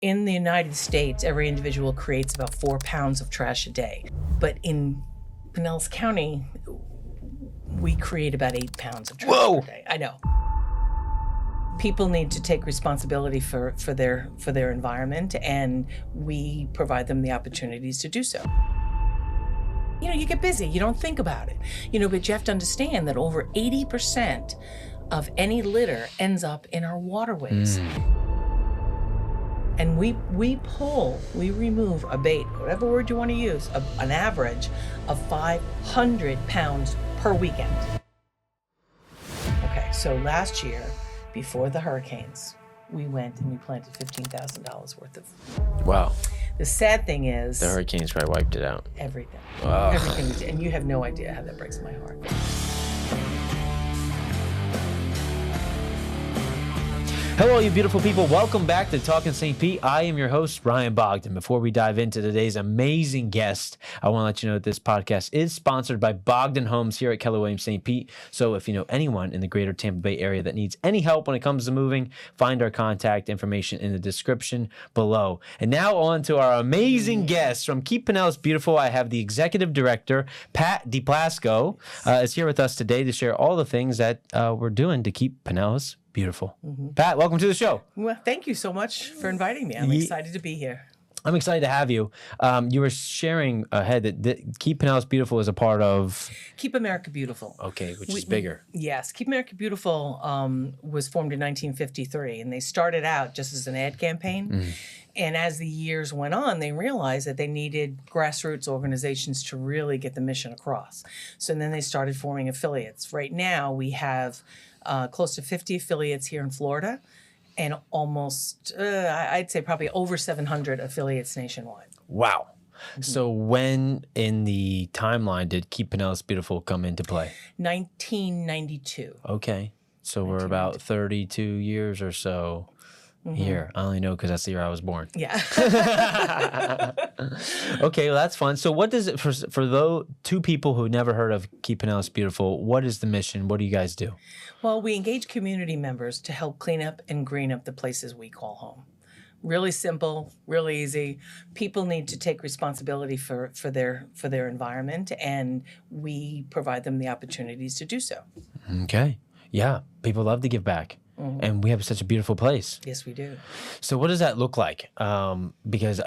In the United States, every individual creates about 4 pounds of trash a day. But in Pinellas County, we create about 8 pounds of trash per day. I know. People need to take responsibility for their environment, and we provide them the opportunities to do so. You know, you get busy, you don't think about it. But you have to understand that over 80% of any litter ends up in our waterways. And we remove, abate, whatever word you want to use, an average of 500 pounds per weekend. Okay, so last year, before the hurricanes, we went and we planted $15,000 worth of. Wow. The sad thing is, the hurricanes probably wiped it out. Everything. Wow. Everything. And you have no idea how that breaks my heart. Hello, you beautiful people. Welcome back to Talkin St. Pete. I am your host, Brian Bogden. Before we dive into today's amazing guest, I want to let you know that this podcast is sponsored by Bogden Homes here at Keller Williams St. Pete. So if you know anyone in the greater Tampa Bay area that needs any help when it comes to moving, find our contact information in the description below. And now on to our amazing guest from Keep Pinellas Beautiful. I have the executive director, Pat DePlasco, is here with us today to share all the things that we're doing to keep Pinellas beautiful. Pat, welcome to the show. Well, thank you so much for inviting me. I'm excited to be here. I'm excited to have you. You were sharing ahead that Keep Pinellas Beautiful is a part of... Keep America Beautiful. Okay, which is bigger. Yes. Keep America Beautiful was formed in 1953, and they started out just as an ad campaign. And as the years went on, they realized that they needed grassroots organizations to really get the mission across. So then they started forming affiliates. Right now, we have close to 50 affiliates here in Florida, and almost, I'd say probably over 700 affiliates nationwide. Wow. So when in the timeline did Keep Pinellas Beautiful come into play? 1992. Okay. So we're about 32 years or so here. I only know because that's the year I was born. Yeah. Okay, well, that's fun. So what does it, for those two people who never heard of Keep Pinellas Beautiful, what is the mission? What do you guys do? Well, we engage community members to help clean up and green up the places we call home. Really simple, really easy. People need to take responsibility for their environment, and we provide them the opportunities to do so. Okay. Yeah, people love to give back. And we have such a beautiful place. Yes, we do. So what does that look like? Because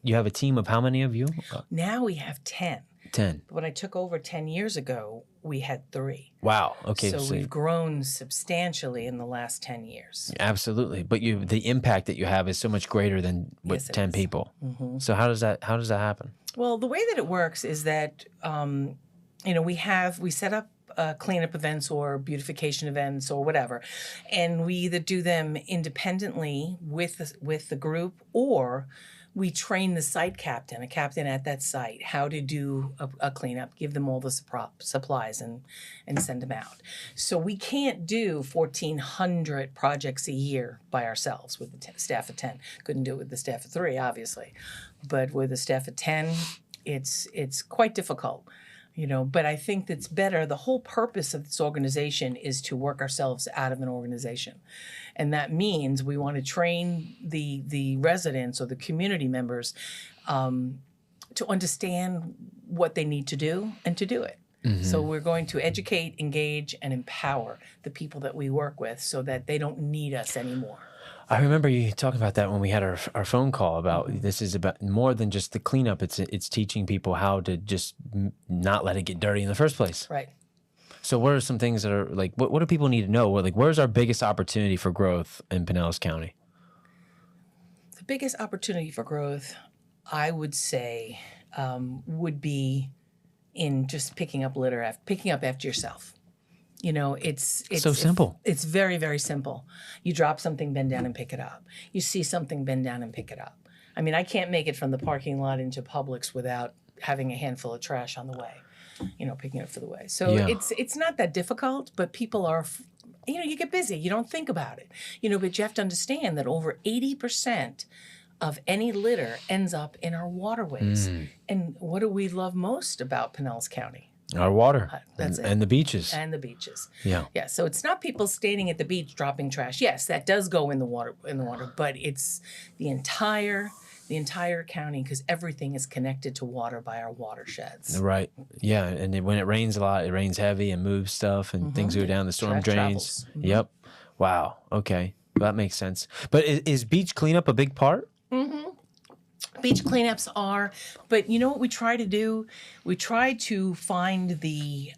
you have a team of how many of you? Now we have 10. 10. When I took over 10 years ago, we had 3. Wow. Okay. So we've grown substantially in the last 10 years. Absolutely. But the impact that you have is so much greater than with 10 people. So how does that happen? Well, the way that it works is that we set up cleanup events or beautification events or whatever, and we either do them independently with the group, or we train the site captain, a captain at that site, how to do a cleanup, give them all the supplies and send them out. So we can't do 1,400 projects a year by ourselves with the staff of 10. Couldn't do it with the staff of 3, obviously, but with a staff of 10, it's quite difficult. But I think that's better. The whole purpose of this organization is to work ourselves out of an organization. And that means we want to train the residents or the community members to understand what they need to do and to do it. So we're going to educate, engage, and empower the people that we work with so that they don't need us anymore. I remember you talking about that when we had our phone call about this is about more than just the cleanup. It's teaching people how to just not let it get dirty in the first place. Right. So what are some things that are like, what do people need to know? Where's our biggest opportunity for growth in Pinellas County? The biggest opportunity for growth, I would say, would be in just picking up after yourself. It's so simple. It's very, very simple. You drop something, bend down and pick it up. You see something, bend down and pick it up. I mean, I can't make it from the parking lot into Publix without having a handful of trash on the way, picking it up for the way. So it's not that difficult, but people are, you get busy. You don't think about it, but you have to understand that over 80% of any litter ends up in our waterways. And what do we love most about Pinellas County? Our water That's it. and the beaches. And the beaches. Yeah. Yeah. So it's not people standing at the beach dropping trash. Yes, that does go in the water, but it's the entire county, because everything is connected to water by our watersheds. Right. Yeah. And when it rains a lot, it rains heavy and moves stuff and things go down the storm Trash drains. travels. Yep. Wow. Okay. Well, that makes sense. But is beach cleanup a big part? Beach cleanups are, but you know what we try to do? We try to find the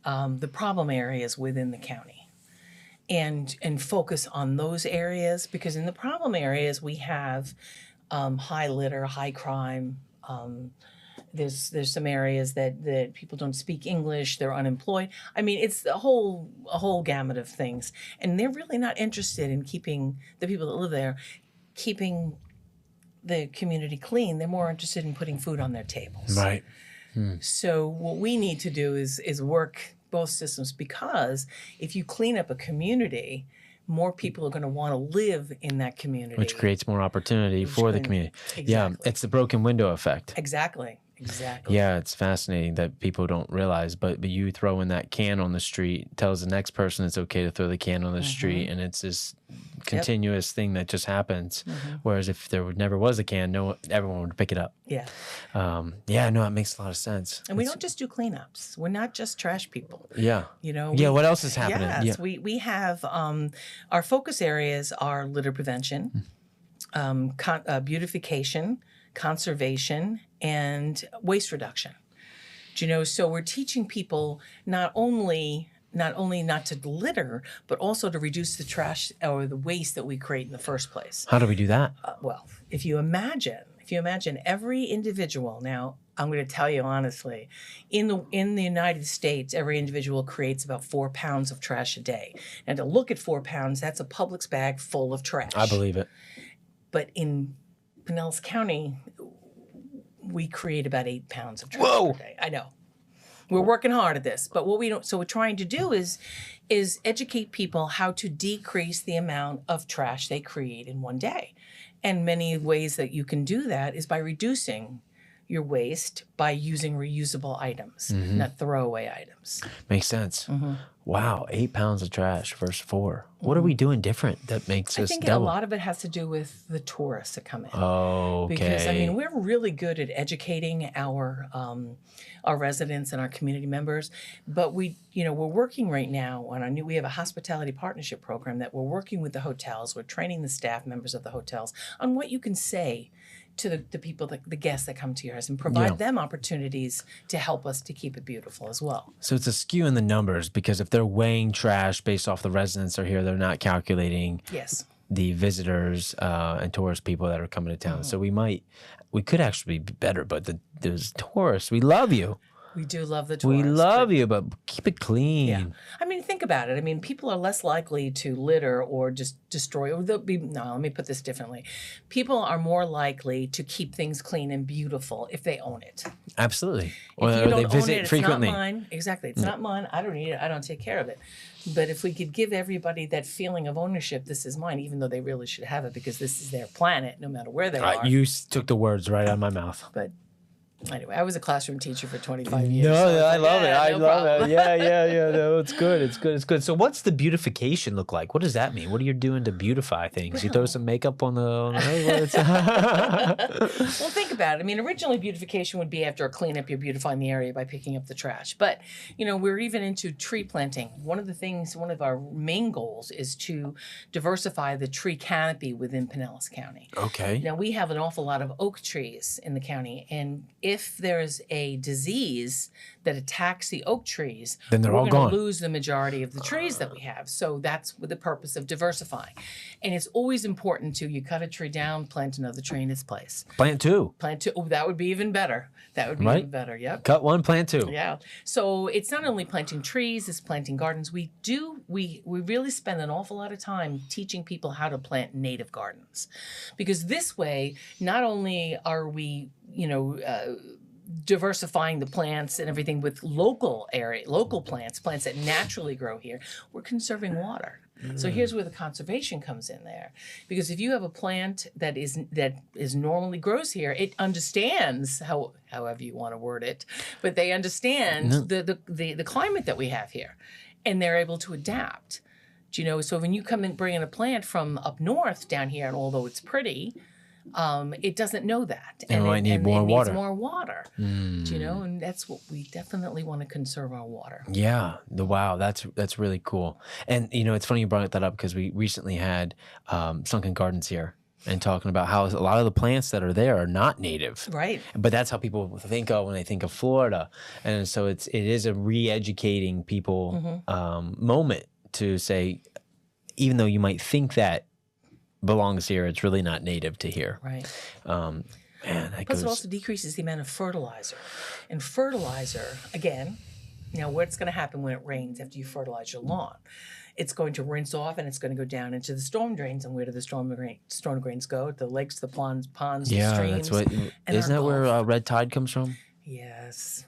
problem areas within the county, and focus on those areas, because in the problem areas we have high litter, high crime. There's some areas that people don't speak English, they're unemployed. I mean, it's a whole gamut of things, and they're really not interested in keeping the people that live there, keeping the community clean. They're more interested in putting food on their tables. Right. So what we need to do is work both systems, because if you clean up a community, more people are going to want to live in that community. Which creates more opportunity for the community. Yeah. Exactly. It's the broken window effect. Exactly. Yeah, it's fascinating that people don't realize, but you throwing that can on the street tells the next person it's okay to throw the can on the street, and it's this continuous thing that just happens. Whereas if there never was a can, everyone would pick it up. Yeah. Yeah, no, it makes a lot of sense. And we don't just do cleanups. We're not just trash people. Yeah. You know. Yeah. What else is happening? Yes, Yeah. we have our focus areas are litter prevention, beautification, conservation, and waste reduction. Do you know? So we're teaching people not only not to litter, but also to reduce the trash or the waste that we create in the first place. How do we do that? Well, if you imagine every individual, now I'm going to tell you honestly, in the United States, every individual creates about 4 pounds of trash a day. And to look at 4 pounds, that's a Publix bag full of trash. I believe it. But in Pinellas County, we create about 8 pounds of trash per day. I know. We're working hard at this, but what we're trying to do is educate people how to decrease the amount of trash they create in one day. And many ways that you can do that is by reducing your waste by using reusable items, not throwaway items. Makes sense. Wow, 8 pounds of trash versus 4. What are we doing different that makes us I think double? a lot of it has to do with the tourists that come in. Oh, okay. Because I mean, we're really good at educating our residents and our community members, but we're working right now on we have a hospitality partnership program that we're working with the hotels. We're training the staff members of the hotels on what you can say to the people, the guests that come to yours, and provide them opportunities to help us to keep it beautiful as well. So it's a skew in the numbers, because if they're weighing trash based off the residents are here, they're not calculating the visitors and tourist people that are coming to town. So we could actually be better, but those tourists, we love you. We do love the tourists. We love you, but keep it clean. Yeah. I mean, think about it. I mean, people are less likely to litter or just destroy, or let me put this differently. People are more likely to keep things clean and beautiful if they own it. Absolutely. Or they visit it's frequently. not mine. Exactly. It's not mine. I don't need it. I don't take care of it. But if we could give everybody that feeling of ownership, this is mine, even though they really should have it, because this is their planet, no matter where they are. You took the words right out of my mouth. But anyway, I was a classroom teacher for 25 years. No, so I love it. no I love problem. it. Yeah. No, it's good. It's good. So what's the beautification look like? What does that mean? What are you doing to beautify things? You throw some makeup on the Well, think about it. I mean, originally beautification would be after a cleanup, you're beautifying the area by picking up the trash. But, we're even into tree planting. One of our main goals is to diversify the tree canopy within Pinellas County. Okay. Now, we have an awful lot of oak trees in the county, and if there is a disease that attacks the oak trees, then they're all we're gone. going to lose the majority of the trees that we have. So that's with the purpose of diversifying. And it's always important you cut a tree down, plant another tree in its place. Plant 2. Plant 2. Oh, that would be even better. Even better. Yep. Cut 1, plant 2. Yeah. So it's not only planting trees, it's planting gardens. We really spend an awful lot of time teaching people how to plant native gardens. Because this way, not only are we, diversifying the plants and everything with local plants that naturally grow here, we're conserving water. So here's where the conservation comes in there, because if you have a plant that is normally grows here, it understands however you want to word it, but they understand the climate that we have here, and they're able to adapt. Do you know? So when you come and bring in a plant from up north down here, and although it's pretty, it doesn't know that, and it might need more water. Needs more water. Do you know? And that's what we definitely want to conserve our water. Yeah. Wow. That's really cool. And it's funny you brought that up, because we recently had Sunken Gardens here and talking about how a lot of the plants that are there are not native. Right. But that's how people think of when they think of Florida. And so it is a re-educating people moment to say, even though you might think that belongs here, it's really not native to here. Right. Plus it also decreases the amount of fertilizer. And fertilizer, again, what's going to happen when it rains after you fertilize your lawn? It's going to rinse off, and it's going to go down into the storm drains. And where do the storm drains go? The lakes, the ponds, the streams. Isn't that where red tide comes from? Yes.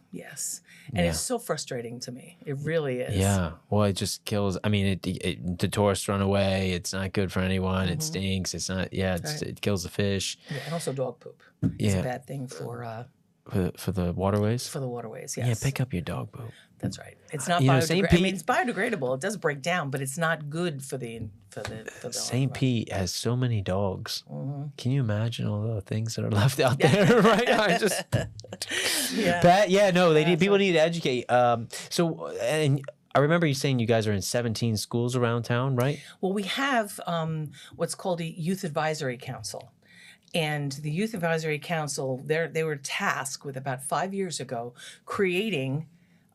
And it's so frustrating to me. It really is. Yeah. Well, it just kills. I mean, the tourists run away. It's not good for anyone. It stinks. It's not. Yeah. It kills the fish. Yeah, and also dog poop. It's a bad thing for the waterways. For the waterways, yes. Yeah. Pick up your dog poop. That's right. It's not biodegradable. I mean, it's biodegradable. It does break down, but it's not good for the St. Pete has so many dogs. Can you imagine all the things that are left out there right now? People need to educate. So, and I remember you saying you guys are in 17 schools around town, right? Well, we have what's called a youth advisory council. And the Youth Advisory Council, they were tasked with about 5 years ago creating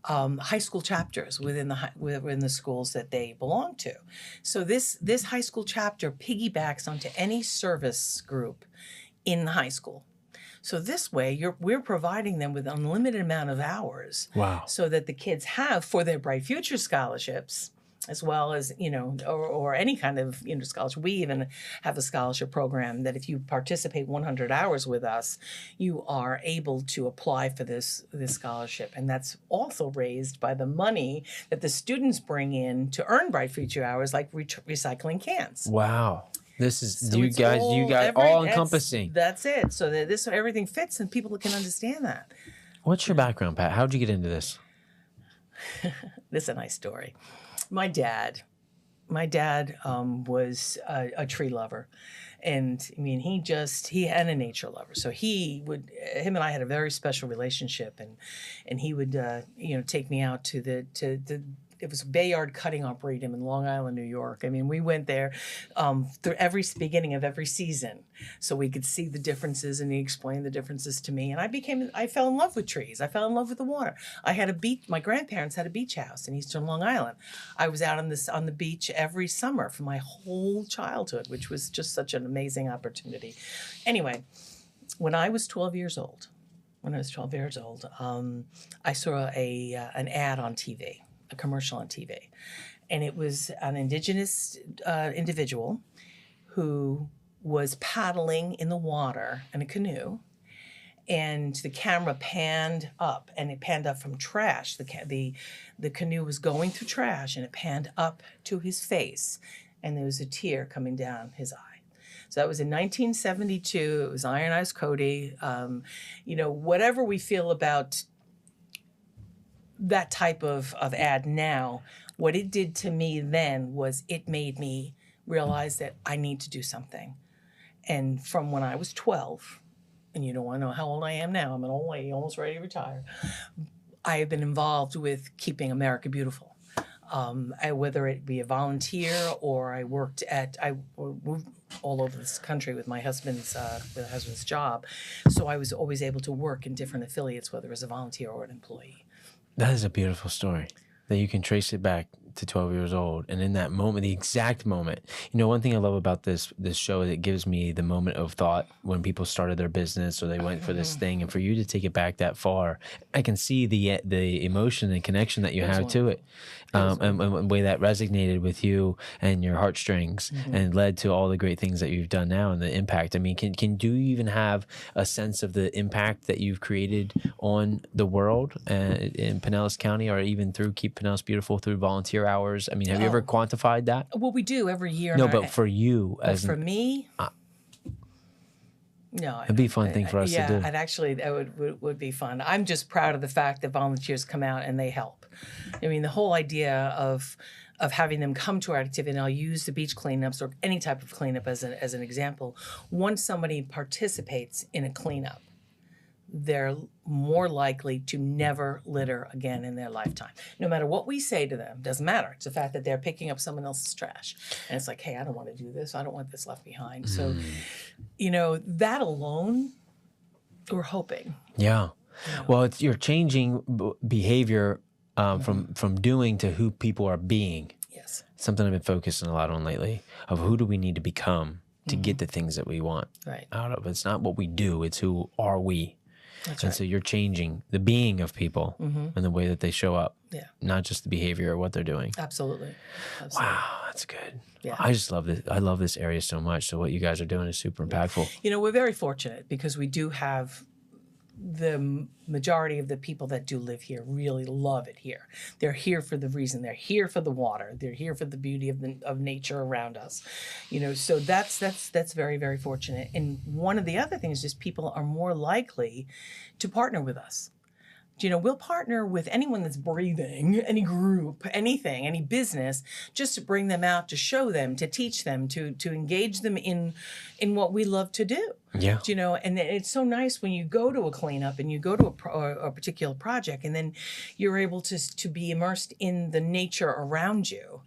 high school chapters within the schools that they belong to. So this high school chapter piggybacks onto any service group in the high school. So this way, we're providing them with an unlimited amount of hours. Wow. So that the kids have for their Bright Future scholarships, as well as, or any kind of scholarship. We even have a scholarship program that if you participate 100 hours with us, you are able to apply for this scholarship. And that's also raised by the money that the students bring in to earn Bright Future hours, like recycling cans. Wow. This is, you guys all encompassing. That's it. So that everything fits and people can understand that. What's your background, Pat? How'd you get into this? This is a nice story. My dad was a tree lover, and I mean he and a nature lover. So him and I had a very special relationship, and he would take me out to it was Bayard Cutting Arboretum in Long Island, New York. I mean, we went there through every beginning of every season, so we could see the differences, and he explained the differences to me. And I fell in love with trees. I fell in love with the water. I had a beach. My grandparents had a beach house in Eastern Long Island. I was out on the beach every summer for my whole childhood, which was just such an amazing opportunity. Anyway, when I was 12 years old, I saw an ad on TV. A commercial on TV, and it was an indigenous individual who was paddling in the water in a canoe, and the camera panned up, and it panned up from trash. The canoe was going through trash, and it panned up to his face, and there was a tear coming down his eye. So that was in 1972. It was Iron Eyes Cody. Whatever we feel about that type of ad now, what it did to me then was it made me realize that I need to do something. And from when I was 12, and you don't want to know how old I am now, I'm an old lady, almost ready to retire, I have been involved with keeping America beautiful. Whether it be a volunteer or I moved all over this country with my husband's job. So I was always able to work in different affiliates, whether as a volunteer or an employee. That is a beautiful story that you can trace it back to 12 years old. And in that moment, the exact moment, one thing I love about this show is it gives me the moment of thought when people started their business or they went for this thing. And for you to take it back that far, I can see the emotion and connection that you have to it. And the way that resonated with you and your heartstrings and led to all the great things that you've done now and the impact. I mean, do you even have a sense of the impact that you've created on the world in Pinellas County, or even through Keep Pinellas Beautiful through volunteer volunteer hours? I mean, have you ever quantified that? Well, we do every year. No, but for you, as for me, no, it'd be a fun thing for us to do. Yeah, that would be fun. I'm just proud of the fact that volunteers come out and they help. I mean, the whole idea of having them come to our activity, and I'll use the beach cleanups or any type of cleanup as an example. Once somebody participates in a cleanup, they're more likely to never litter again in their lifetime. No matter what we say to them, doesn't matter. It's the fact that they're picking up someone else's trash. And it's like, hey, I don't want to do this. I don't want this left behind. So, that alone, we're hoping. Yeah. Well, you're changing behavior from doing to who people are being. Yes. Something I've been focusing a lot on lately, of who do we need to become to get the things that we want out of. It's not what we do, it's who are we. That's and so you're changing the being of people and the way that they show up, not just the behavior or what they're doing. Absolutely. Wow, that's good. Yeah. I just love this. I love this area so much. So what you guys are doing is super impactful. We're very fortunate because we do have the majority of the people that do live here really love it here. They're here for the reason. They're here for the water. They're here for the beauty of nature around us. So that's very, very fortunate. And one of the other things is people are more likely to partner with us. We'll partner with anyone that's breathing, any group, anything, any business, just to bring them out, to show them, to teach them, to engage them in what we love to do. Yeah. And it's so nice when you go to a cleanup and you go to a particular project, and then you're able to be immersed in the nature around you.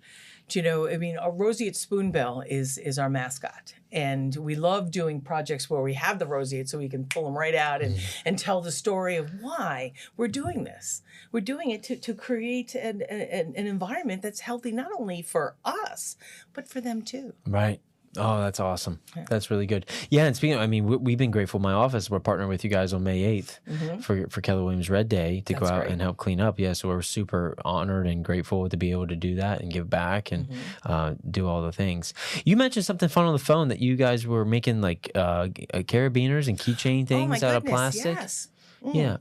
A roseate spoonbill is our mascot. And we love doing projects where we have the roseate so we can pull them right out and tell the story of why we're doing this. We're doing it to create an environment that's healthy, not only for us, but for them too. Right. Oh, that's awesome. Yeah. That's really good. Yeah, and speaking of, we've been grateful. My office, we're partnering with you guys on May 8th for Keller Williams Red Day to go out and help clean up. Yeah, so we're super honored and grateful to be able to do that and give back and do all the things. You mentioned something fun on the phone that you guys were making like carabiners and keychain things out of plastic. Yes. Yeah.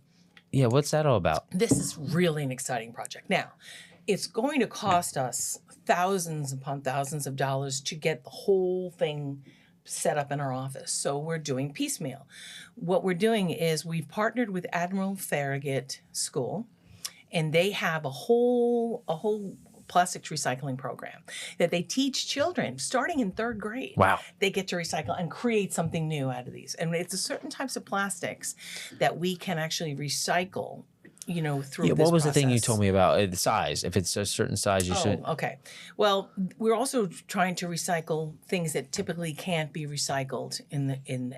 Yeah, what's that all about? This is really an exciting project. Now, it's going to cost us thousands upon thousands of dollars to get the whole thing set up in our office. So we're doing piecemeal. What we're doing is we've partnered with Admiral Farragut School, and they have a whole plastics recycling program that they teach children starting in 3rd grade. Wow. They get to recycle and create something new out of these. And it's a certain types of plastics that we can actually recycle through this what was process. the thing you told me about the size? If it's a certain size, you should. Okay. Well, we're also trying to recycle things that typically can't be recycled in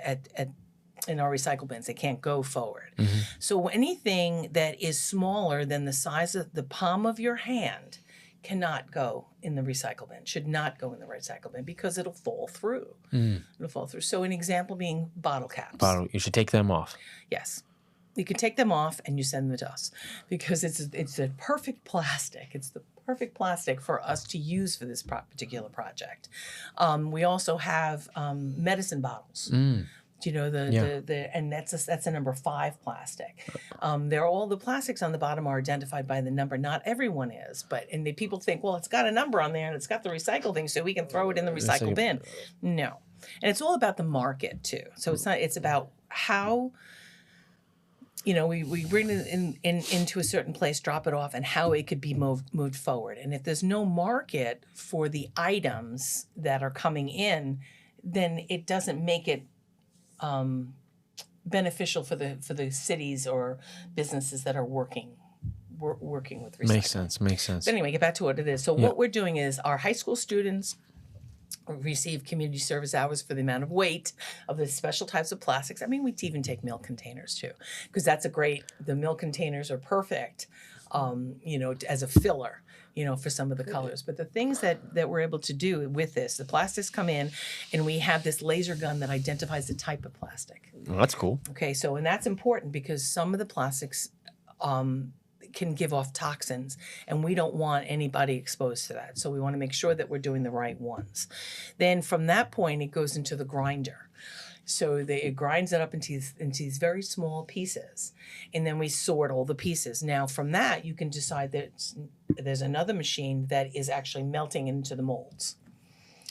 our recycle bins. They can't go forward. So anything that is smaller than the size of the palm of your hand cannot go in the recycle bin, should not go in the recycle bin because it'll fall through. It'll fall through. So an example being bottle caps. You should take them off. Yes. You can take them off and you send them to us because it's a perfect plastic. It's the perfect plastic for us to use for this particular project. We also have medicine bottles. And that's a number 5 plastic. All the plastics on the bottom are identified by the number. Not everyone is, and people think, well, it's got a number on there and it's got the recycle thing, so we can throw it in the recycle bin. No, and it's all about the market too. So it's about how. We bring it into a certain place, drop it off, and how it could be moved forward. And if there's no market for the items that are coming in, then it doesn't make it beneficial for the cities or businesses that are working with recycling. Makes sense. But anyway, get back to what it is. So what we're doing is our high school students receive community service hours for the amount of weight of the special types of plastics. We even take milk containers too, because the milk containers are perfect, as a filler, for some of the colors. But the things that we're able to do with this, the plastics come in and we have this laser gun that identifies the type of plastic. Well, that's cool. Okay, and that's important because some of the plastics, can give off toxins, and we don't want anybody exposed to that. So we want to make sure that we're doing the right ones. Then from that point, it goes into the grinder. So it grinds it up into these very small pieces, and then we sort all the pieces. Now from that, you can decide that there's another machine that is actually melting into the molds.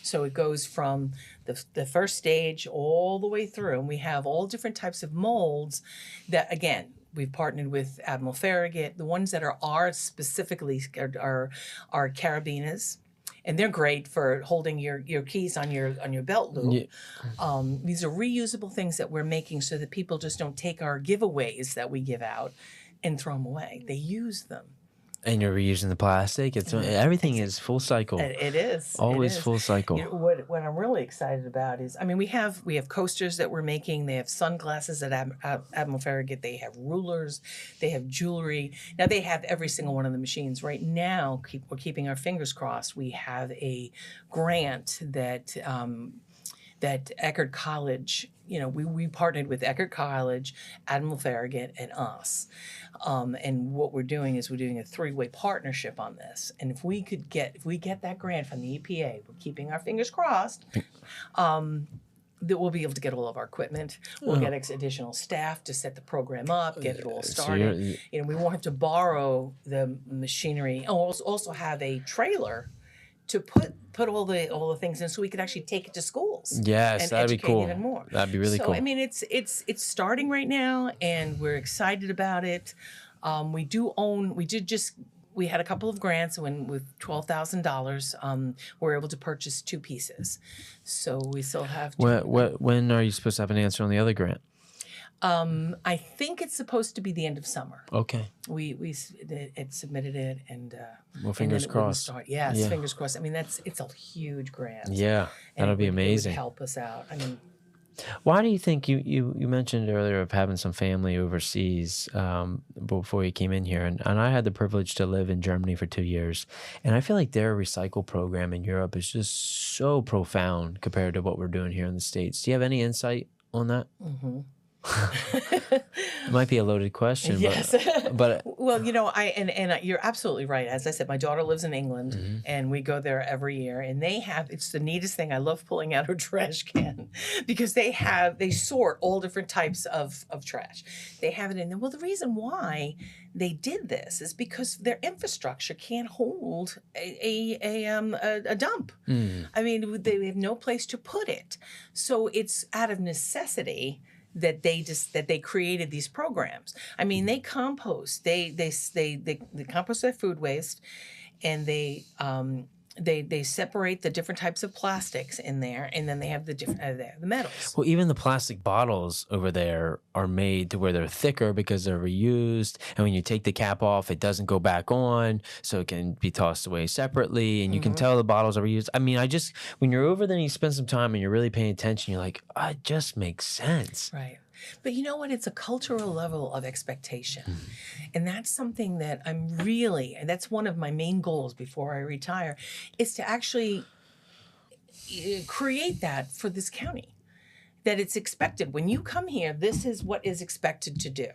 So it goes from the first stage all the way through, and we have all different types of molds that, again, we've partnered with Admiral Farragut. The ones that are specifically are carabinas, and they're great for holding your keys on your belt loop. Yeah. These are reusable things that we're making so that people just don't take our giveaways that we give out and throw them away. They use them. And you're reusing the plastic. Everything is full cycle. It is Always full cycle. You know, what I'm really excited about is, I mean, we have coasters that we're making. They have sunglasses at Admiral Farragut. They have rulers. They have jewelry. Now they have every single one of the machines. Right now, we're keeping our fingers crossed. We have a grant that Eckerd College, you know, we partnered with Eckerd College, Admiral Farragut, and us. And what we're doing is we're doing a three-way partnership on this. And if we get that grant from the EPA, we're keeping our fingers crossed, that we'll be able to get all of our equipment. We'll get additional staff to set the program up, get it all started. You know, we won't have to borrow the machinery. And we'll also have a trailer to put all the things in, so we could actually take it to schools. Yes, and that'd be cool. Even more. That'd be really cool. I mean, it's starting right now, and we're excited about it. We had a couple of grants with $12,000. We're able to purchase 2 pieces, so we still have. When are you supposed to have an answer on the other grant? I think it's supposed to be the end of summer. Okay. We submitted it, and well, fingers crossed. Yes, yeah. Fingers crossed. I mean, it's a huge grant. Yeah, that'll be amazing. It would help us out. I mean, why do you think you mentioned earlier of having some family overseas before you came in here, and I had the privilege to live in Germany for 2 years, and I feel like their recycle program in Europe is just so profound compared to what we're doing here in the States. Do you have any insight on that? Mm-hmm. It might be a loaded question. Yes, but well, you know, you're absolutely right. As I said, my daughter lives in England, mm-hmm. and we go there every year. And it's the neatest thing. I love pulling out her trash can because they sort all different types of trash. They have it in there. Well, the reason why they did this is because their infrastructure can't hold a dump. Mm. I mean, they have no place to put it, so it's out of necessity that they created these programs. I mean, they compost. They compost their food waste, and they separate the different types of plastics in there, and then they have the metals. Well, even the plastic bottles over there are made to where they're thicker because they're reused, and when you take the cap off, it doesn't go back on, so it can be tossed away separately, and you can tell the bottles are reused. I mean, when you're over there and you spend some time and you're really paying attention, you're like, oh, it just makes sense. Right. But you know what? It's a cultural level of expectation. And that's something that and that's one of my main goals before I retire, is to actually create that for this county. That it's expected. When you come here, this is what is expected to do.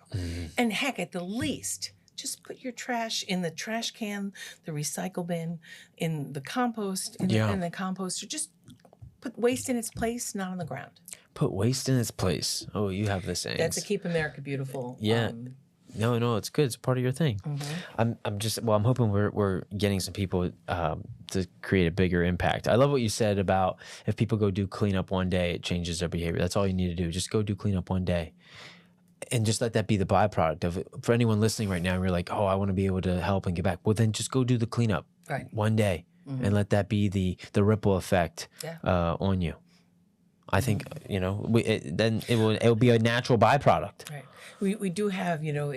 And heck, at the least, just put your trash in the trash can, the recycle bin, in the compost, in the composter. Just put waste in its place, not on the ground. Put waste in its place. Oh, you have the saying. That's a Keep America Beautiful. Yeah. No, it's good. It's part of your thing. Mm-hmm. I'm hoping we're getting some people to create a bigger impact. I love what you said about if people go do cleanup one day, it changes their behavior. That's all you need to do. Just go do cleanup one day. And just let that be the byproduct of it. For anyone listening right now, you're like, oh, I want to be able to help and get back. Well, then just go do the cleanup one day, and let that be the ripple effect on you. I think, you know, then it will be a natural byproduct. Right. We do have, you know,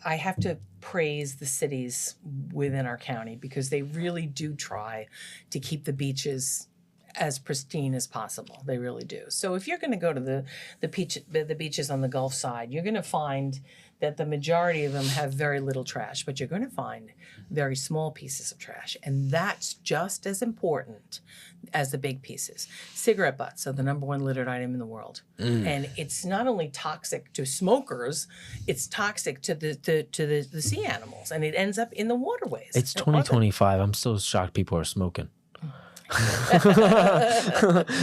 I have to praise the cities within our county because they really do try to keep the beaches as pristine as possible. They really do. So if you're going to go to the beaches on the Gulf side, you're going to find that the majority of them have very little trash, but you're going to find very small pieces of trash. And that's just as important as the big pieces. Cigarette butts are the #1 littered item in the world. And it's not only toxic to smokers, it's toxic to the sea animals, and it ends up in the waterways. It's 2025. I'm still shocked people are smoking.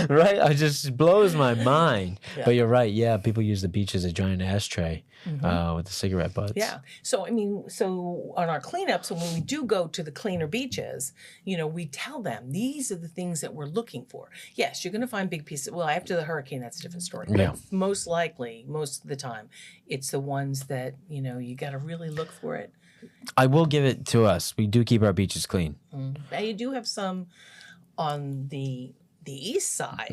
Right? It just blows my mind. Yeah. But you're right. Yeah, people use the beach as a giant ashtray with the cigarette butts. Yeah. So, I mean, so on our cleanups, and when we do go to the cleaner beaches, you know, we tell them these are the things that we're looking for. Yes, you're going to find big pieces. Well, after the hurricane, that's a different story. Yeah. But most likely, most of the time, it's the ones that, you know, you got to really look for it. I will give it to us. We do keep our beaches clean. Now, you do have some on the east side,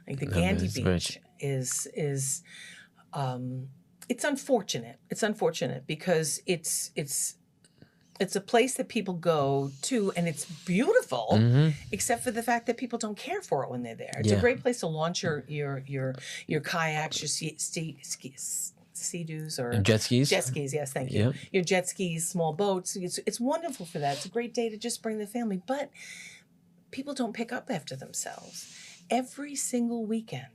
like the That Gandy is Beach rich. is it's unfortunate. It's unfortunate because it's a place that people go to and it's beautiful, except for the fact that people don't care for it when they're there. It's a Yeah. great place to launch your kayaks, your sea-doos or And jet skis? Jet skis, yes, thank you. Yep. Your jet skis, small boats. It's wonderful for that. It's a great day to just bring the family, but people don't pick up after themselves. Every single weekend,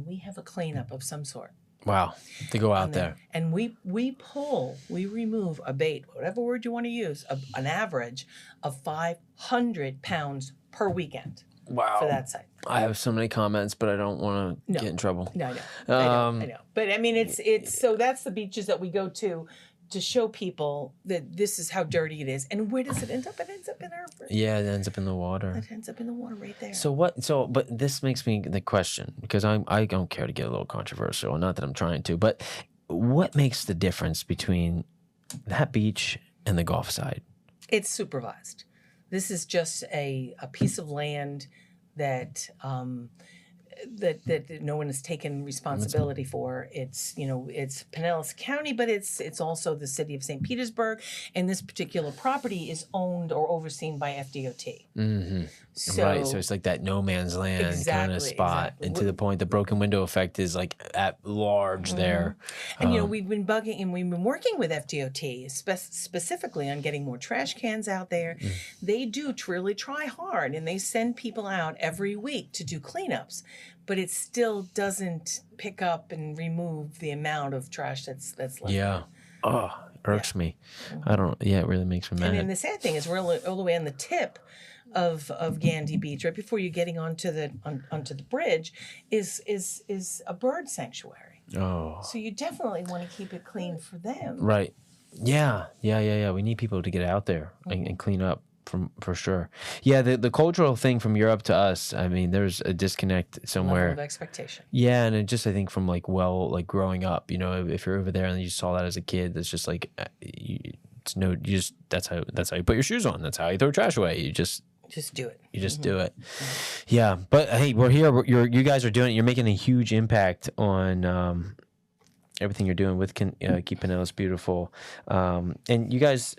we have a cleanup of some sort. Wow. To go out there. And we remove a bait, whatever word you want to use, an average of 500 pounds per weekend Wow. for that site. I have so many comments, but I don't want to get in trouble. No, I know. I know. But I mean, it's so that's the beaches that we go to show people that this is how dirty it is. And where does it end up? It ends up in our. Yeah, it ends up in the water. It ends up in the water right there. But this makes me the question, because I don't care to get a little controversial, not that I'm trying to, but what makes the difference between that beach and the Gulf side? It's supervised. This is just a piece of land that that no one has taken responsibility for. It's it's Pinellas County, but it's also the city of St. Petersburg, and this particular property is owned or overseen by FDOT. Mm-hmm. So, Right, so it's like that no man's land kind of spot, exactly. and to the point the broken window effect is like at large there. And we've been bugging and we've been working with FDOT specifically on getting more trash cans out there. They do really try hard, and they send people out every week to do cleanups, but it still doesn't pick up and remove the amount of trash that's left. Yeah. Oh, irks me. I don't. Yeah, it really makes me mad. And then the sad thing is we're all the way on the tip of Gandy Beach, right before you're getting onto the bridge, is a bird sanctuary. Oh. So you definitely want to keep it clean for them. Right. Yeah. We need people to get out there and clean up for sure. Yeah, the cultural thing from Europe to us, I mean, there's a disconnect somewhere. Level of expectation. Yeah, and it just, I think from like growing up, if you're over there and you saw that as a kid, it's just like that's how you put your shoes on. That's how you throw trash away. You just do it. You just do it. Yeah, but hey, we're here. You guys are doing it. You're making a huge impact on everything you're doing with Keep Pinellas Beautiful, and you guys.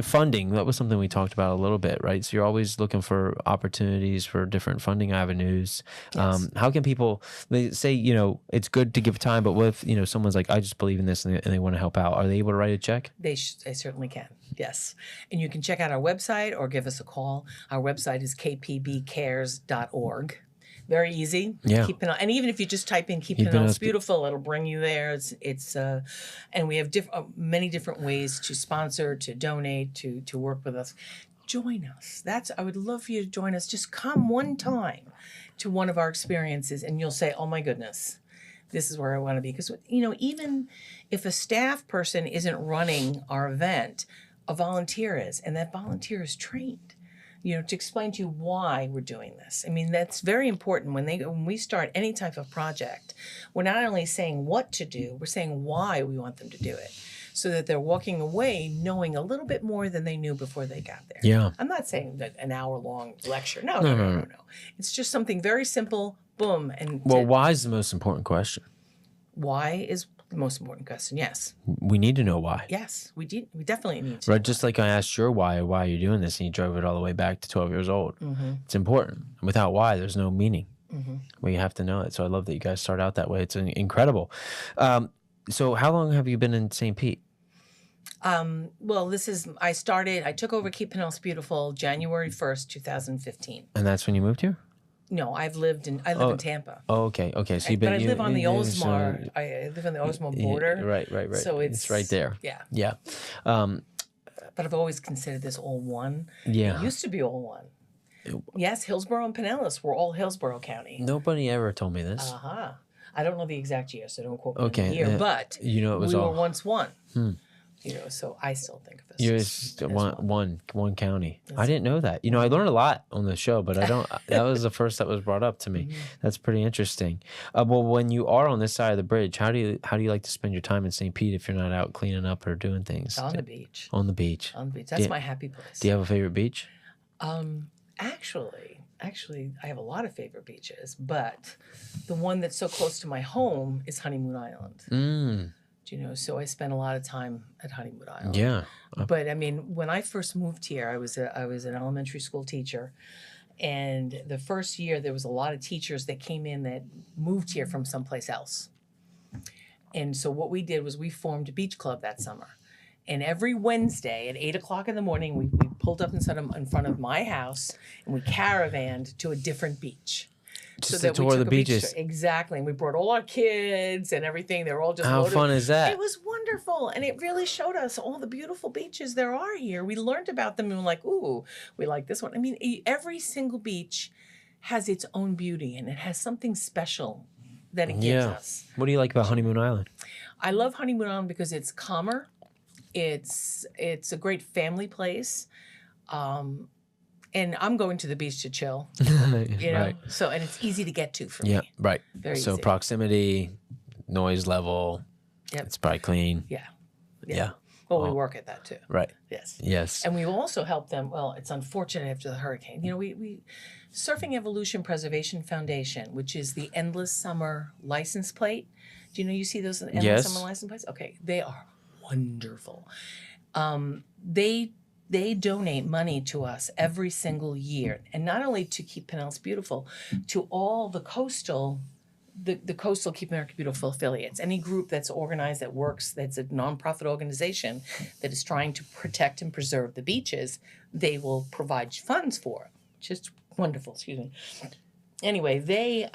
Funding, that was something we talked about a little bit, right? So you're always looking for opportunities for different funding avenues. Yes. How can people, they say, it's good to give time, but what if, someone's like, I just believe in this and they want to help out. Are they able to write a check? They certainly can, yes. And you can check out our website or give us a call. Our website is kpbcares.org. Very easy. Yeah. And even if you just type in Keep Pinellas Beautiful, it'll bring you there. And we have many different ways to sponsor, to donate, to work with us. Join us. I would love for you to join us. Just come one time to one of our experiences, and you'll say, "Oh my goodness, this is where I want to be." Because even if a staff person isn't running our event, a volunteer is, and that volunteer is trained. To explain to you why we're doing this. I mean, that's very important when we start any type of project. We're not only saying what to do, we're saying why we want them to do it, so that they're walking away knowing a little bit more than they knew before they got there. Yeah. I'm not saying that an hour-long lecture. No. It's just something very simple, boom. Why is the most important question? Why is the most important question, yes. We need to know why. Yes, we definitely need to. Right, just like I asked your why are you doing this, and you drove it all the way back to 12 years old. Mm-hmm. It's important. Without why, there's no meaning. Mm-hmm. Well, you have to know it. So I love that you guys start out that way. It's incredible. So how long have you been in St. Pete? Well, I took over Keep Pinellas Beautiful January 1st, 2015. And that's when you moved here? No, I live in Tampa. Oh, okay. So you've been. But I live on the Oldsmar. I live on the Oldsmar border. Right. So it's right there. Yeah. But I've always considered this all one. Yeah. It used to be all one. Yes, Hillsborough and Pinellas. We're all Hillsborough County. Nobody ever told me this. Uh-huh. I don't know the exact year, so don't quote me on Okay, the year, but you know it was we all. were once one. You know, so I still think of us You're as just one. one county. I didn't know that. You know, I learned a lot on the show, but I don't. That was the first that was brought up to me. That's pretty interesting. Well, when you are on this side of the bridge, how do you like to spend your time in St. Pete if you're not out cleaning up or doing things? On the beach. On the beach. On the beach. That's my happy place. Do you have a favorite beach? Actually, I have a lot of favorite beaches, but the one that's so close to my home is Honeymoon Island. You know, so I spent a lot of time at Honeymoon Island. Yeah. But I mean, when I first moved here, I was an elementary school teacher, and the first year there was a lot of teachers that came in that moved here from someplace else. And so what we did was we formed a beach club that summer. And every Wednesday at 8 o'clock in the morning, we pulled up in front of my house and we caravanned to a different beach. Just to tour the beaches. Exactly. And we brought all our kids and everything. They were all just How loaded. fun is that? It was wonderful. And it really showed us all the beautiful beaches there are here. We learned about them and we're like, ooh, we like this one. I mean, every single beach has its own beauty and it has something special that it gives us. What do you like about Honeymoon Island? I love Honeymoon Island because it's calmer. It's a great family place. And I'm going to the beach to chill, you know. Right. So, and it's easy to get to for me. Yeah, right. Very so easy. Proximity, noise level. Yep. It's probably clean. Yeah. Well, we work at that too. Right. Yes. Yes. And we also help them. Well, it's unfortunate after the hurricane. You know, we Surfing Evolution Preservation Foundation, which is the Endless Summer license plate. Do you know you see those Endless Summer license plates? Okay, they are wonderful. They donate money to us every single year, and not only to Keep Pinellas Beautiful, to all the coastal Keep America Beautiful affiliates. Any group that's organized, that works, that's a nonprofit organization that is trying to protect and preserve the beaches, they will provide funds for. Just wonderful. Excuse me. Anyway, they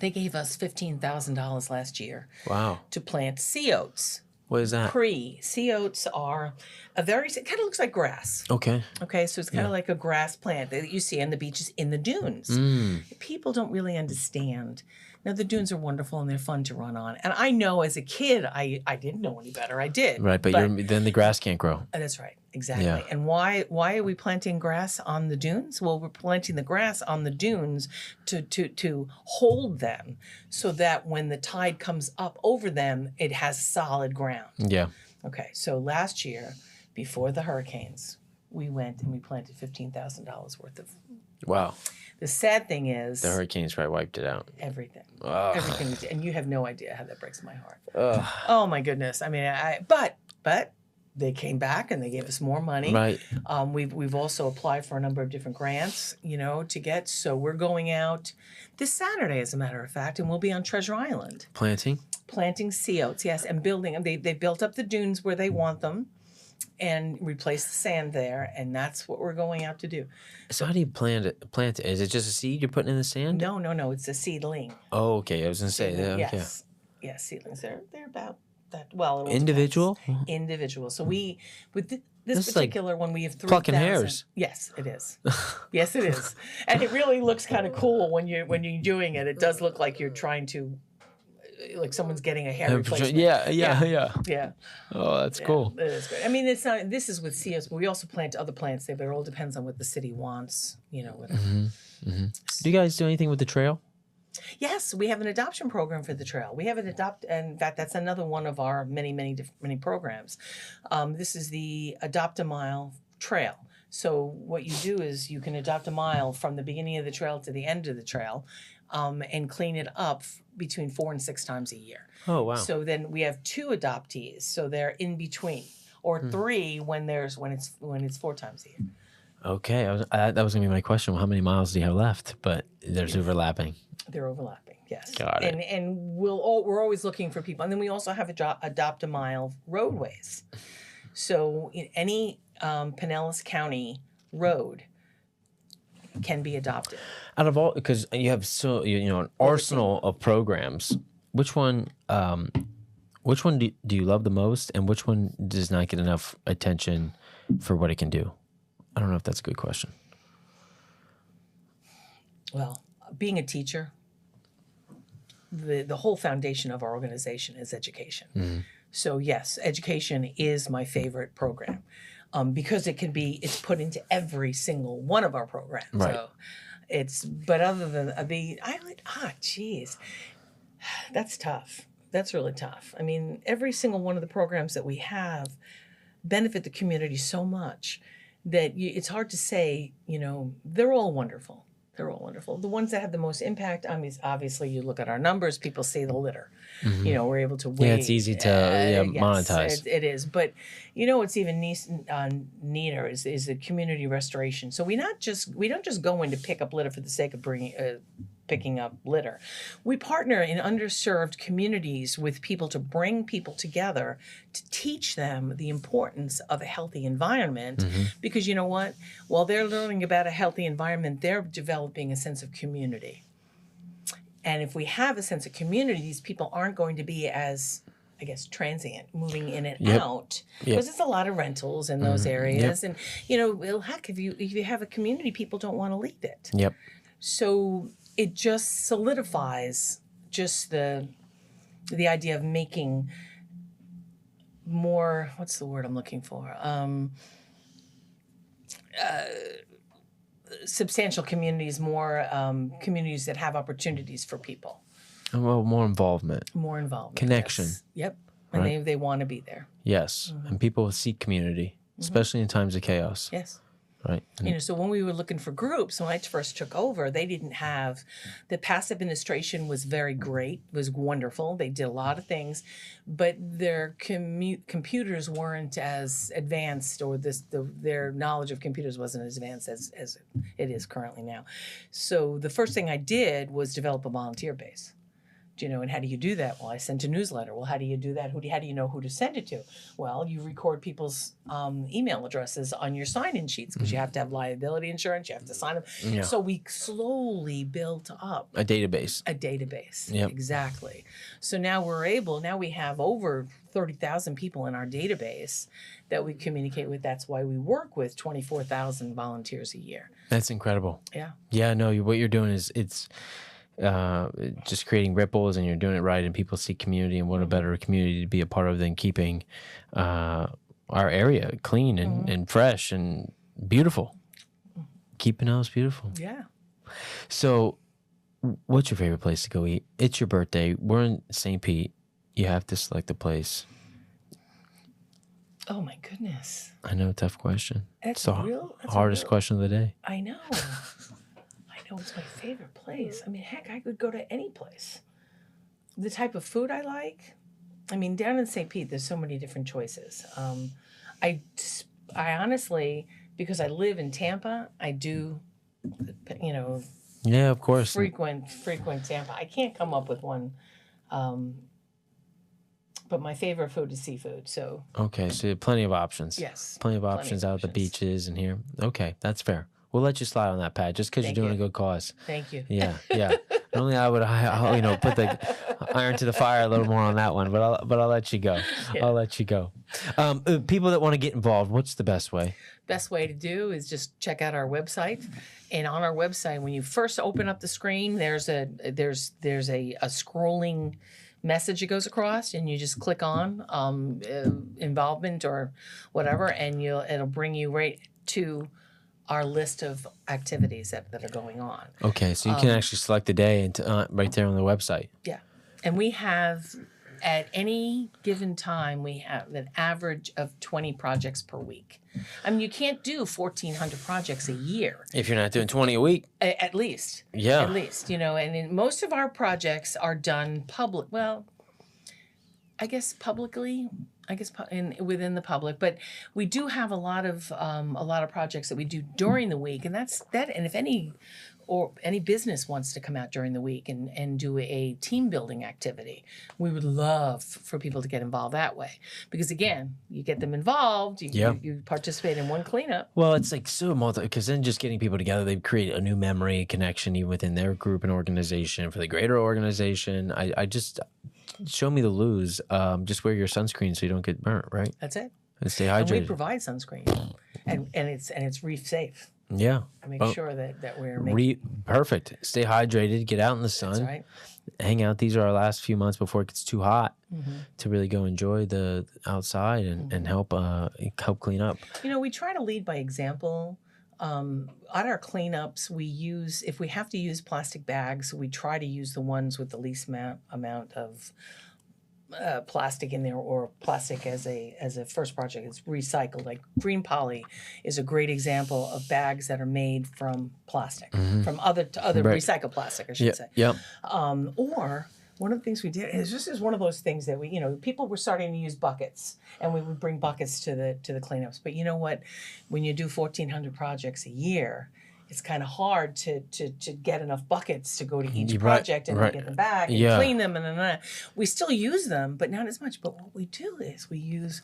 gave us $15,000 last year. Wow. To plant sea oats. What is that? Sea oats are it kind of looks like grass. Okay. Okay, so it's kind of like a grass plant that you see on the beaches in the dunes. People don't really understand. Now, the dunes are wonderful and they're fun to run on. And I know as a kid, I didn't know any better. I did. Right, but then the grass can't grow. That's right. Exactly. Yeah. And why are we planting grass on the dunes? Well, we're planting the grass on the dunes to hold them so that when the tide comes up over them, it has solid ground. Yeah. Okay, so last year, before the hurricanes, we went and we planted $15,000 worth of. Wow. The sad thing is The hurricanes probably wiped it out. everything. Ugh. Everything, and you have no idea how that breaks my heart. Ugh. Oh my goodness! I mean, but they came back and they gave us more money. Right. We've also applied for a number of different grants, you know, to get. So we're going out this Saturday, as a matter of fact, and we'll be on Treasure Island planting sea oats. Yes, and building them. They built up the dunes where they want them, and replace the sand there, and that's what we're going out to do. So how do you plant it? Is it just a seed you're putting in the sand? No, it's a seedling. Oh, okay. I was gonna say that. Okay. Yes, seedlings. They're about that. Well, it all Individual. depends. Individual. So this This is particular one, we have 3,000. plucking hairs. Yes, it is. Yes, it is, and it really looks kind of cool when you're doing it. It does look like you're trying to. Like someone's getting a hair replacement. Yeah. Oh, that's cool. It is good. I mean, it's not. This is with sea oats, but we also plant other plants there. But it all depends on what the city wants. You know. Whatever. Do you guys do anything with the trail? Yes, we have an adoption program for the trail. We have and in fact, that's another one of our many programs. This is the Adopt a Mile Trail. So what you do is you can adopt a mile from the beginning of the trail to the end of the trail, and clean it up between 4 and 6 times a year. Oh, wow. So then we have 2 adoptees, so they're in between, or 3 when it's 4 times a year. Okay, that was gonna be my question. Well, how many miles do you have left? But there's overlapping. They're overlapping, yes. Got it. And we're always looking for people, and then we also have Adopt a Mile roadways. So in any Pinellas County road can be adopted. Out of all, because you have an arsenal of programs, which one do you love the most, and which one does not get enough attention for what it can do? I don't know if that's a good question. Well, being a teacher, the whole foundation of our organization is education. So yes, education is my favorite program because it's put into every single one of our programs. Right. So but other than geez, that's tough. That's really tough. I mean, every single one of the programs that we have benefit the community so much that it's hard to say, they're all wonderful. They're all wonderful. The ones that have the most impact, I mean, obviously you look at our numbers, people see the litter. We're able to weigh. Yeah, it's easy to monetize. Yes, it is. But what's even neater is the community restoration. So we don't just go in to pick up litter for the sake of picking up litter. We partner in underserved communities with people to bring people together to teach them the importance of a healthy environment. Because you know what? While they're learning about a healthy environment, they're developing a sense of community. And if we have a sense of community, these people aren't going to be as, I guess, transient, moving in and out, because it's a lot of rentals in those areas. And heck, if you have a community, people don't want to leave it. So it just solidifies just the idea of making more, what's the word I'm looking for? Substantial communities, more communities that have opportunities for people. Well, more involvement. More involvement. Connection. Yes. Yep. And Right. they want to be there. Yes. And people seek community, especially in times of chaos. Yes. Right. So when we were looking for groups, when I first took over, they didn't have, the past administration was very great, was wonderful. They did a lot of things, but their computers weren't as advanced, or their knowledge of computers wasn't as advanced as it is currently now. So the first thing I did was develop a volunteer base. And how do you do that? Well, I sent a newsletter. Well, how do you do that? How do you know who to send it to? Well, you record people's email addresses on your sign-in sheets, because you have to have liability insurance. You have to sign them. Yeah. So we slowly built up A database. Yep. Exactly. So now we have over 30,000 people in our database that we communicate with. That's why we work with 24,000 volunteers a year. That's incredible. Yeah. Yeah, no, what you're doing is just creating ripples, and you're doing it right, and people see community, and what a better community to be a part of than keeping our area clean and fresh and beautiful. Keep Pinellas Beautiful. Yeah. So what's your favorite place to go eat? It's your birthday. We're in St. Pete. You have to select a place. Oh my goodness. I know, tough question. That's it's the hardest question of the day. I know. It's my favorite place. I mean, heck, I could go to any place. The type of food I like, I mean, down in St. Pete, there's so many different choices. I honestly, because I live in Tampa, I do, Yeah, of course. frequent Tampa. I can't come up with one, but my favorite food is seafood. So Okay, so you have plenty of options. yes, Plenty of options out at the beaches and here. Okay, that's fair. We'll let you slide on that, Pat, just because you're Thank doing you. a good cause. Thank you. Yeah. Normally I would, put the iron to the fire a little more on that one, but I'll let you go. Yeah. I'll let you go. People that want to get involved, what's the best way? Best way to do is just check out our website. And on our website, when you first open up the screen, there's a scrolling message that goes across, and you just click on involvement or whatever, and it'll bring you right to our list of activities that are going on. Okay, so you can actually select the day and right there on the website. Yeah. And we have, at any given time, we have an average of 20 projects per week. I mean, you can't do 1,400 projects a year. If you're not doing 20 a week. At least. Yeah. At least, and most of our projects are done publicly, within the public, but we do have a lot of projects that we do during the week, and and if any business wants to come out during the week and do a team building activity, we would love for people to get involved that way, because again, you get them involved, you participate in one cleanup. Well, it's like so because then just getting people together, they create a new memory, a connection even within their group and organization for the greater organization. I just show me the lose. Just wear your sunscreen so you don't get burnt, right? That's it. And stay And we hydrated. provide sunscreen, and it's reef safe. Yeah. I make Well, sure that we're making. Perfect. Stay hydrated. Get out in the sun. That's right. Hang out. These are our last few months before it gets too hot Mm-hmm. to really go enjoy the outside and help clean up. You know, we try to lead by example. On our cleanups, if we have to use plastic bags, we try to use the ones with the least amount of plastic in there, or plastic as a first project. It's recycled. Like green poly is a great example of bags that are made from plastic, from other Right. recycled plastic, I should say. Yep. Or one of the things we did is just is one of those things that people were starting to use buckets, and we would bring buckets to the cleanups. But you know what? When you do 1,400 projects a year, it's kind of hard to get enough buckets to go to each project and get them back and clean them and we still use them, but not as much. But what we do is we use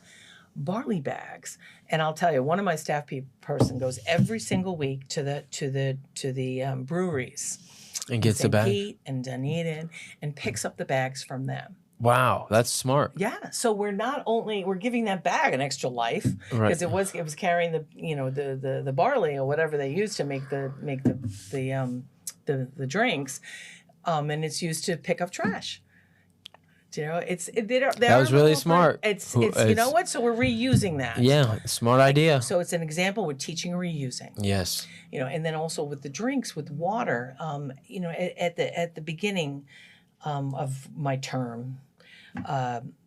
barley bags, and I'll tell you, one of my staff person goes every single week to the breweries And gets the bag. Pete and Dunedin and picks up the bags from them. Wow, that's smart. Yeah, so we're giving that bag an extra life, because it was carrying the barley or whatever they use to make the drinks, and it's used to pick up trash. You know, that was really smart. It's you know what? So we're reusing that. Yeah, smart idea. So it's an example with teaching and reusing. Yes. You know, and then also with the drinks, with water. You know, at the beginning of my term,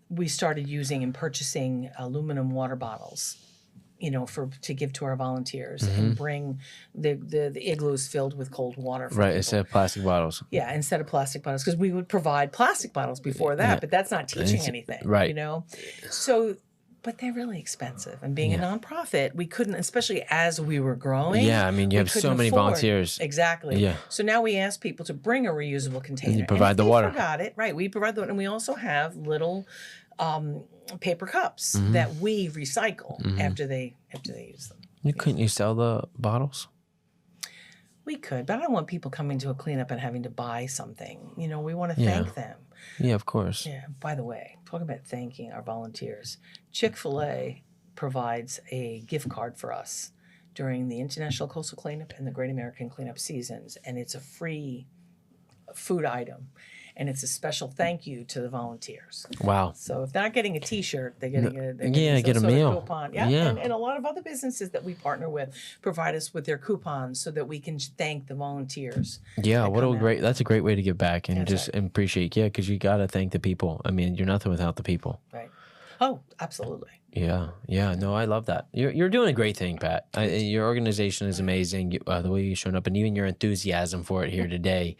we started using and purchasing aluminum water bottles, you know, to give to our volunteers, and bring the igloos filled with cold water. For people. Instead of plastic bottles. Yeah, instead of plastic bottles, because we would provide plastic bottles before that, but that's not teaching anything, right? You know, so. But they're really expensive, and being a nonprofit, we couldn't, especially as we were growing. Yeah, I mean, you have so many volunteers. Exactly. Yeah. So now we ask people to bring a reusable container. And you provide the water. Forgot it, right? We provide the, and we also have little paper cups that we recycle after they use them. Couldn't you sell the bottles? We could, but I don't want people coming to a cleanup and having to buy something. You know, we want to thank them. Yeah, of course. Yeah. By the way, talking about thanking our volunteers, Chick-fil-A provides a gift card for us during the International Coastal Cleanup and the Great American Cleanup seasons, and it's a free food item, and it's a special thank you to the volunteers. Wow. So if they're not getting a T-shirt, they're getting get a meal. Coupon. Yeah. And a lot of other businesses that we partner with provide us with their coupons so that we can thank the volunteers. Yeah, that's a great way to give back and appreciate. Yeah, because you got to thank the people. I mean, you're nothing without the people. Right. Oh, absolutely. Yeah. No, I love that. You're doing a great thing, Pat. Your organization is amazing. The way you've shown up, and even your enthusiasm for it here today,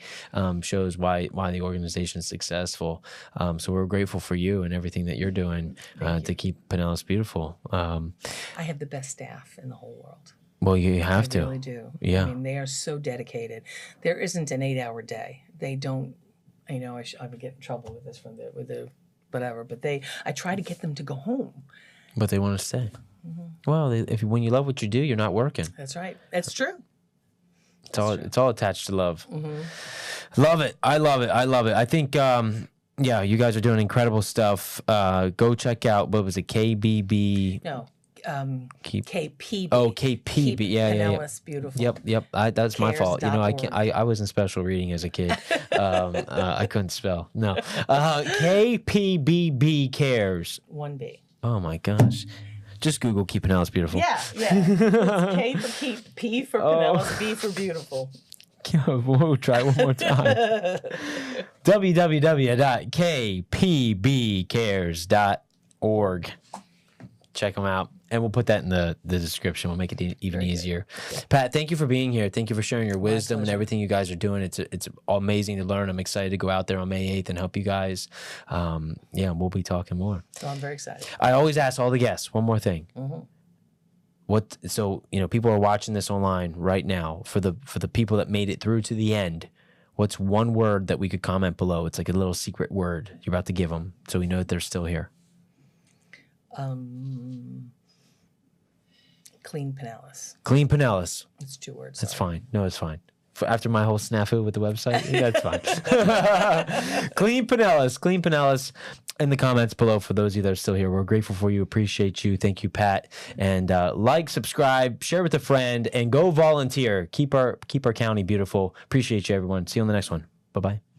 shows why the organization is successful. So we're grateful for you and everything that you're doing to keep Pinellas beautiful. I have the best staff in the whole world. Well, you have to. I really do. Yeah. I mean, they are so dedicated. There isn't an 8-hour day. They don't. I know I would get in trouble with this with the whatever, but I try to get them to go home. But they want to stay. Well, when you love what you do, you're not working. That's right. That's true. It's all attached to love. Love it. I love it. I think you guys are doing incredible stuff. Go check out, what was it, KBB? No. KPB. Keep Pinellas Beautiful. Yep. That's my fault. You know, I Cares.org. can't. I was in special reading as a kid. I couldn't spell. No. KPBB cares. 1B. Oh my gosh. Just Google Keep Pinellas Beautiful. Yeah. It's K for keep, P for Pinellas, B for beautiful. We'll try one more time. www.kpbcares.org. Check them out. And we'll put that in the description. We'll make it even easier. Yeah. Pat, thank you for being here. Thank you for sharing your wisdom and everything you guys are doing. It's amazing to learn. I'm excited to go out there on May 8th and help you guys. We'll be talking more. So I'm very excited. I always ask all the guests one more thing. So people are watching this online right now. For the people that made it through to the end, what's one word that we could comment below? It's like a little secret word you're about to give them, so we know that they're still here. Clean Pinellas. Clean Pinellas. It's 2 words. That's fine. No, it's fine. After my whole snafu with the website, yeah, that's fine. Clean Pinellas in the comments below for those of you that are still here. We're grateful for you, appreciate you. Thank you, Pat. And like, subscribe, share with a friend, and go volunteer. Keep our county beautiful. Appreciate you, everyone. See you on the next one. Bye-bye.